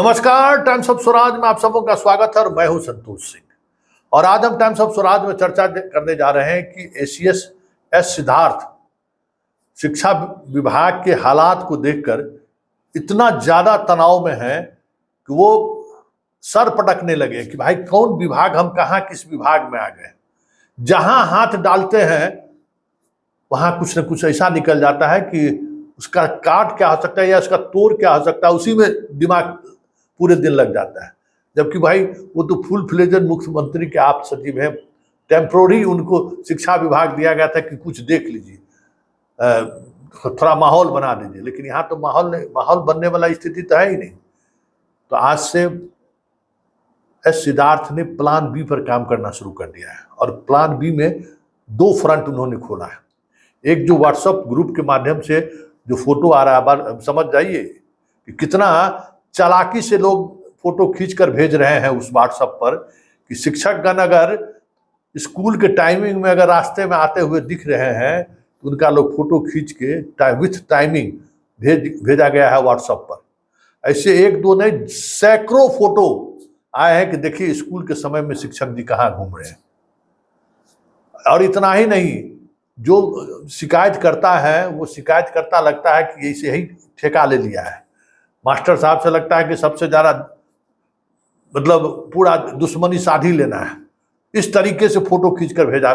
नमस्कार, times of Swaraj में आप सबों का स्वागत है और मैं हूं संतोष सिंह। और आज हम टाइम्स ऑफ स्वराज में चर्चा करने जा रहे हैं कि एसीएस एस सिद्धार्थ शिक्षा विभाग के हालात को देखकर इतना ज्यादा तनाव में है कि वो सर पटकने लगे कि भाई कौन विभाग, हम कहाँ किस विभाग में आ गए। जहां हाथ डालते हैं वहां कुछ न कुछ ऐसा निकल जाता है कि उसका काट क्या हो सकता है या उसका तोड़ क्या हो सकता है, उसी में दिमाग पूरे दिन लग जाता है। जबकि भाई वो तो फुल फ्लेजेड मुख्यमंत्री के आप सचिव हैं, टेम्प्रोरी उनको शिक्षा विभाग दिया गया था कि कुछ देख लीजिए, थोड़ा माहौल बना दीजिए। लेकिन यहाँ तो माहौल बनने वाला स्थिति तो है ही नहीं। तो आज से एस सिद्धार्थ ने प्लान बी पर काम करना शुरू कर दिया है और प्लान बी में दो फ्रंट उन्होंने खोला है। एक जो व्हाट्सएप ग्रुप के माध्यम से जो फोटो आ रहा है, समझ जाइए कि कितना चालाकी से लोग फोटो खींच कर भेज रहे हैं उस व्हाट्सएप पर कि शिक्षकगण अगर स्कूल के टाइमिंग में अगर रास्ते में आते हुए दिख रहे हैं तो उनका लोग फोटो खींच के विथ टाइमिंग भेजा गया है व्हाट्सएप पर। ऐसे एक दो नहीं, सैकड़ों फोटो आए हैं कि देखिए स्कूल के समय में शिक्षक जी कहाँ घूम रहे हैं। और इतना ही नहीं, जो शिकायत करता है वो शिकायत करता लगता है कि ऐसे ही ठेका ले लिया है। मास्टर साहब से लगता है कि सबसे ज्यादा मतलब पूरा दुश्मनी साधी लेना है। इस तरीके से फोटो खींचकर भेजा।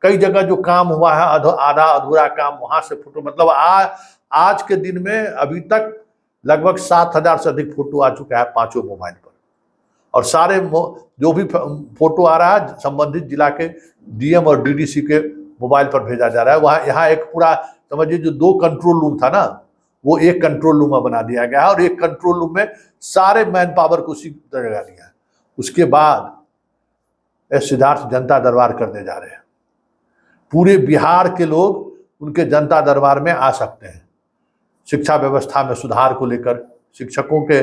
कई जगह जो काम हुआ है आधा अधूरा काम, वहां से फोटो, मतलब आज के दिन में अभी तक लगभग 7,000 से अधिक फोटो आ चुका है पांचों मोबाइल पर। और सारे जो भी फोटो आ रहा है संबंधित जिला के डीएम और डीडीसी के मोबाइल पर भेजा जा रहा है। वहाँ यहाँ एक पूरा समझिए जो 2 कंट्रोल रूम था ना, वो एक कंट्रोल रूम बना दिया गया है और एक कंट्रोल रूम में सारे मैन पावर को उसी तरह लगा दिया है। उसके बाद एस सिद्धार्थ जनता दरबार करने जा रहे हैं। पूरे बिहार के लोग उनके जनता दरबार में आ सकते हैं। शिक्षा व्यवस्था में सुधार को लेकर, शिक्षकों के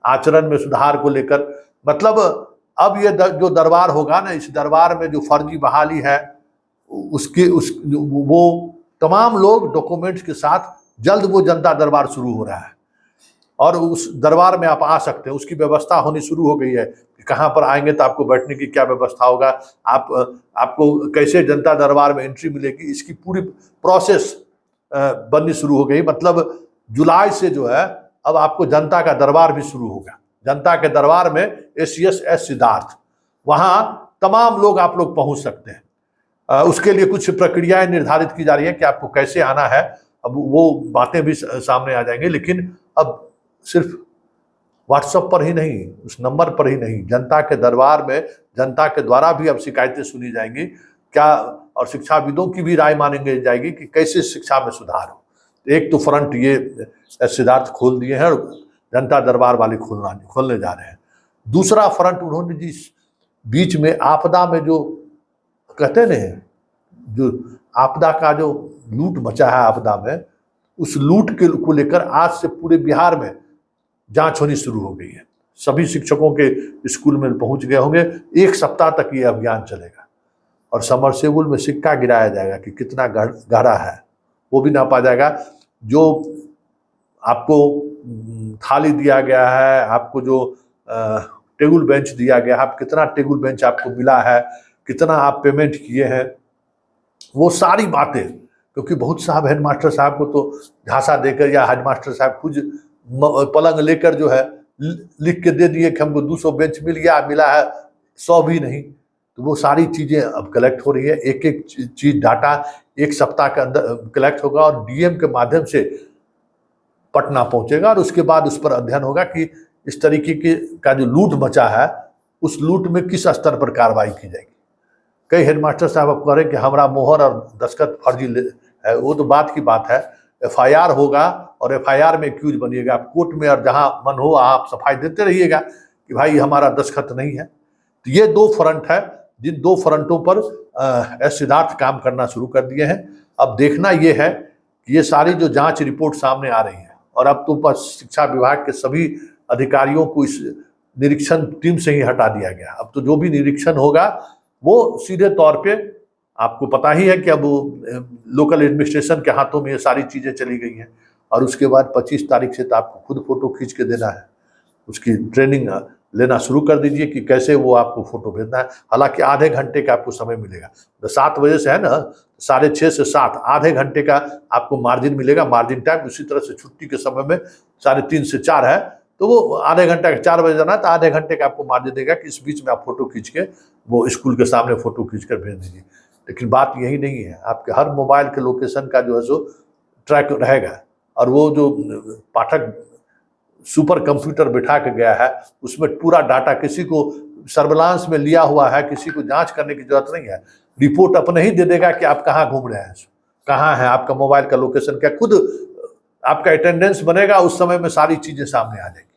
आचरण में सुधार को लेकर, मतलब अब ये जो दरबार होगा ना, इस दरबार में जो फर्जी बहाली है वो तमाम लोग डॉक्यूमेंट्स के साथ जल्द वो जनता दरबार शुरू हो रहा है और उस दरबार में आप आ सकते हैं। उसकी व्यवस्था होनी शुरू हो गई है कि कहाँ पर आएंगे तो आपको बैठने की क्या व्यवस्था होगा, आपको कैसे जनता दरबार में एंट्री मिलेगी, इसकी पूरी प्रोसेस बननी शुरू हो गई। मतलब जुलाई से जो है अब आपको जनता का दरबार भी शुरू होगा। जनता के दरबार में एसीएस एस सिद्धार्थ, वहाँ तमाम लोग आप लोग पहुँच सकते हैं। उसके लिए कुछ प्रक्रियाएं निर्धारित की जा रही है कि आपको कैसे आना है। अब वो बातें भी सामने आ जाएंगे, लेकिन अब सिर्फ व्हाट्सएप पर ही नहीं, उस नंबर पर ही नहीं, जनता के दरबार में जनता के द्वारा भी अब शिकायतें सुनी जाएंगी क्या, और शिक्षाविदों की भी राय मानेंगे जाएगी कि कैसे शिक्षा में सुधार हो। एक तो फ्रंट ये सिद्धार्थ खोल दिए हैं और जनता दरबार वाले खोलने जा रहे हैं। दूसरा फ्रंट उन्होंने जिस बीच में आपदा में जो कहते हैं, जो आपदा का जो लूट मचा है आपदा में, उस लूट के को लेकर आज से पूरे बिहार में जांच होनी शुरू हो गई है। सभी शिक्षकों के स्कूल में पहुंच गए होंगे। 1 सप्ताह तक ये अभियान चलेगा और समरसेबुल में सिक्का गिराया जाएगा कि कितना गहरा है, वो भी नापा जाएगा। जो आपको थाली दिया गया है, आपको जो टेबल बेंच दिया गया है, आप कितना टेबल बेंच आपको मिला है, कितना आप पेमेंट किए हैं, वो सारी बातें, क्योंकि बहुत साहब हेडमास्टर साहब को तो झांसा देकर या हेडमास्टर साहब खुद पलंग लेकर जो है लिख के दे दिए कि हमको 200 बेंच मिला है, 100 भी नहीं। तो वो सारी चीज़ें अब कलेक्ट हो रही है। एक एक चीज़ डाटा 1 सप्ताह के अंदर कलेक्ट होगा और डीएम के माध्यम से पटना पहुंचेगा और उसके बाद उस पर अध्ययन होगा कि इस तरीके का जो लूट मचा है उस लूट में किस स्तर पर कार्रवाई की जाएगी। कई हेडमास्टर साहब अब कह रहे हैं कि हमारा मोहर और दस्तखत फर्जी है, वो तो बात की बात है। एफआईआर होगा और एफआईआर में एक्यूज बनिएगा, आप कोर्ट में और जहां मन हो आप सफाई देते रहिएगा कि भाई हमारा दस्तखत नहीं है। तो ये 2 फ्रंट है, जिन 2 फ्रंटों पर एस सिद्धार्थ काम करना शुरू कर दिए हैं। अब देखना ये है कि ये सारी जो जांच रिपोर्ट सामने आ रही है और अब तो शिक्षा विभाग के सभी अधिकारियों को इस निरीक्षण टीम से ही हटा दिया गया। अब तो जो भी निरीक्षण होगा वो सीधे तौर पे, आपको पता ही है कि अब लोकल एडमिनिस्ट्रेशन के हाथों में ये सारी चीज़ें चली गई हैं और उसके बाद 25 तारीख से तो आपको खुद फोटो खींच के देना है। उसकी ट्रेनिंग लेना शुरू कर दीजिए कि कैसे वो आपको फ़ोटो भेजना है। हालाँकि आधे घंटे का आपको समय मिलेगा। तो 7 बजे से है ना, 6:30 से 7 आधे घंटे का आपको मार्जिन मिलेगा, मार्जिन टाइम। उसी तरह से छुट्टी के समय में 3:30 से 4 है, तो वो आधे घंटे का 4 बजे जाना है तो आधे घंटे का आपको मार्जिन देगा कि इस बीच में आप फ़ोटो खींच के वो स्कूल के सामने फ़ोटो खींच कर भेज दीजिए। लेकिन बात यही नहीं है, आपके हर मोबाइल के लोकेशन का जो है सो ट्रैक रहेगा, और वो जो पाठक सुपर कंप्यूटर बिठा के गया है उसमें पूरा डाटा, किसी को सर्विलांस में लिया हुआ है, किसी को जांच करने की जरूरत नहीं है। रिपोर्ट अपने ही दे देगा कि आप कहाँ घूम रहे हैं, कहाँ है, आपका मोबाइल का लोकेशन क्या, खुद आपका अटेंडेंस बनेगा, उस समय में सारी चीजें सामने आ जाएंगी।